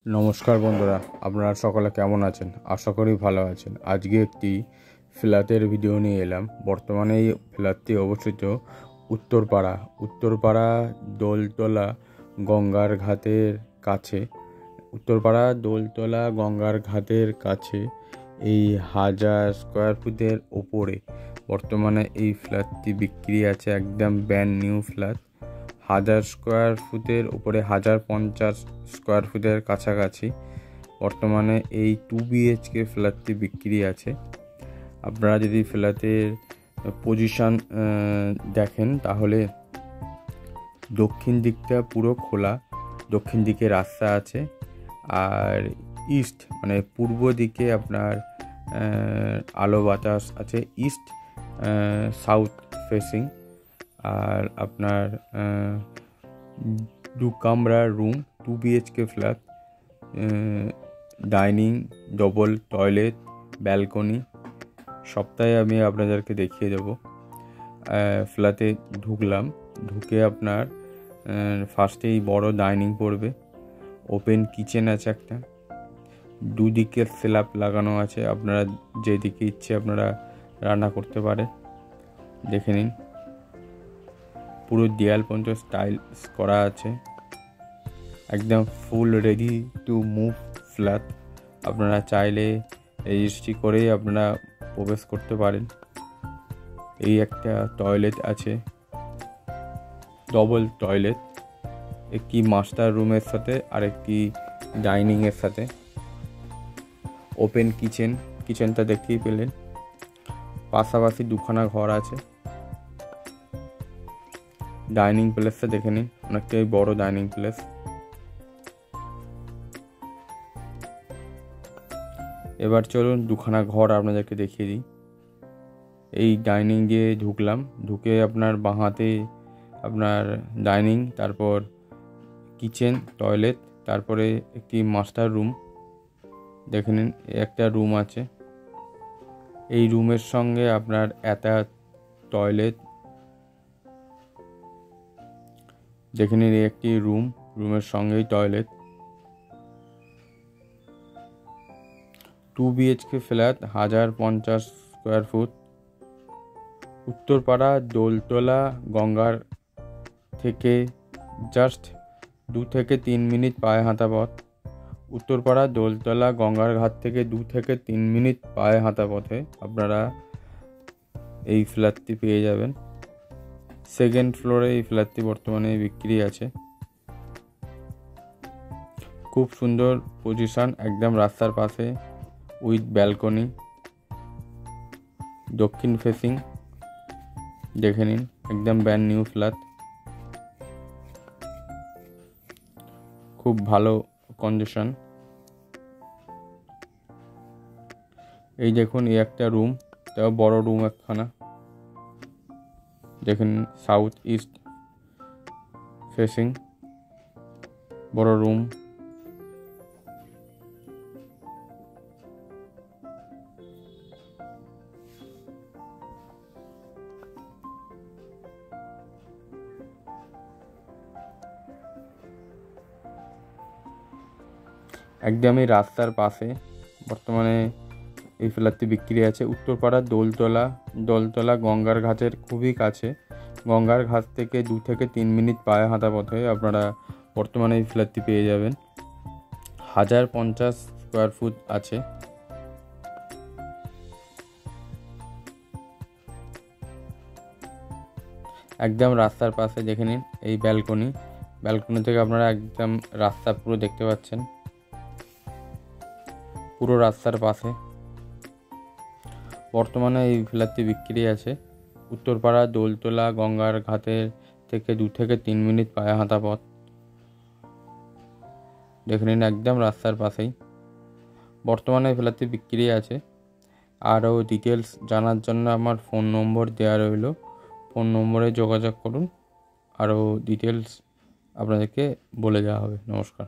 নমস্কার বন্ধুরা, আপনারা সকলে কেমন আছেন? আশা করি ভালো আছেন। আজকে একটি ফ্ল্যাটের ভিডিও নিয়ে এলাম। বর্তমানে এই ফ্ল্যাটটি অবস্থিত উত্তরপাড়া দোলতলা গঙ্গার ঘাটের কাছে। গঙ্গার ঘাটের কাছে এই 1000 স্কোয়ার ফুটের ওপরে বর্তমানে এই ফ্ল্যাটটি বিক্রি আছে। একদম ব্র্যান্ড নিউ ফ্ল্যাট। 1000 স্কোয়ার ফুটের উপরে 1050 স্কোয়ার ফুটের কাছাকাছি বর্তমানে এই 2 BHK ফ্ল্যাটটি বিক্রি আছে। আপনারা যদি ফ্ল্যাটের পজিশন দেখেন তাহলে দক্ষিণ দিকটা পুরো খোলা, দক্ষিণ দিকে রাস্তা আছে। আর ইস্ট মানে পূর্ব দিকে আপনার আলো বাতাস আছে। East south facing. আর আপনার 2 কামরার room, 2 BHK flat, dining, double toilet, balcony সবটাই আমি আপনাদেরকে দেখিয়ে দেবো। ফ্ল্যাটে ঢুকে আপনার ফার্স্টেই বড় ডাইনিং পড়বে। ওপেন কিচেন আছে একটা, দুদিকে স্ল্যাব লাগানো আছে। আপনারা যেদিকে ইচ্ছে আপনারা রান্না করতে পারেন। দেখে নিন, পুরো দেয়াল পর্যন্ত স্টাইলস করা আছে। একদম full ready to move flat. আপনারা চাইলে রেজিস্ট্রি করেই আপনারা প্রবেশ করতে পারেন। এই একটা টয়লেট আছে, ডবল টয়লেট, একটি মাস্টার রুমের সাথে আর একটি ডাইনিংয়ের সাথে। ওপেন কিচেনটা দেখতেই পেলেন। পাশাপাশি 2খানা ঘর আছে। ডাইনিং প্লেসটা দেখে নিন, অনেকটাই বড় ডাইনিং প্লেস। এবার চলুন 2খানা ঘর আপনাদেরকে দেখিয়ে দিই। এই ডাইনিং দিয়ে ঢুকে আপনার বাঁ হাতে আপনার ডাইনিং, তারপর কিচেন, টয়লেট, তারপরে একটি মাস্টার রুম। দেখে নিন, একটা রুম আছে। এই রুমের সঙ্গে আপনার একটা টয়লেট। দেখে নিন, একটি রুমের সঙ্গেই toilet. 2 BHK flat, 1050 square foot. Uttarpara Doltala গঙ্গার থেকে জাস্ট 2 থেকে 3 মিনিট পায়ে হাঁটা পথ। উত্তরপাড়া দোলতলা গঙ্গার ঘাট থেকে 2 থেকে 3 মিনিট পায়ে হাঁটা পথে আপনারা এই ফ্ল্যাটটি পেয়ে যাবেন। সেকেন্ড ফ্লোরে এই ফ্ল্যাটটি বর্তমানে বিক্রি আছে। খুব সুন্দর পজিশন, একদম রাস্তার পাশে, উইথ ব্যালকনি, দক্ষিণ ফেসিং। দেখে নিন, একদম ব্র্যান্ড নিউ ফ্ল্যাট, খুব ভালো কন্ডিশন। এই দেখুন, এই একটা রুম, তাও বড় রুম একখানা। দেখুন, সাউথ ইস্ট ফেসিং, বড় রুম। একদমই রাস্তার পাশে বর্তমানে এই ফ্ল্যাটটি বিক্রি আছে। উত্তরপাড়া দোলতলা গঙ্গার ঘাটের খুবই কাছে। গঙ্গার ঘাট থেকে 2 থেকে 3 মিনিট পায়ে হাঁটা পথে আপনারা বর্তমানে এই ফ্ল্যাটটি পেয়ে যাবেন। 1050 স্কোয়ার ফুট আছে। একদম রাস্তার পাশে। দেখে নিন, এই ব্যালকনি থেকে আপনারা একদম রাস্তা পুরো দেখতে পাচ্ছেন, পুরো রাস্তার পাশে বর্তমানে এই ফ্ল্যাটটি বিক্রি আছে। উত্তরপাড়া দোলতলা গঙ্গার ঘাটের থেকে 2 থেকে 3 মিনিট পায়ে হাঁটা পথ। দেখে নিন, একদম রাস্তার পাশেই বর্তমানে এই ফ্ল্যাটটি বিক্রি আছে। আরও ডিটেলস জানার জন্য আমার ফোন নম্বর দেওয়া রইল। ফোন নম্বরে যোগাযোগ করুন, আরও ডিটেলস আপনাদেরকে বলে দেওয়া হবে। নমস্কার।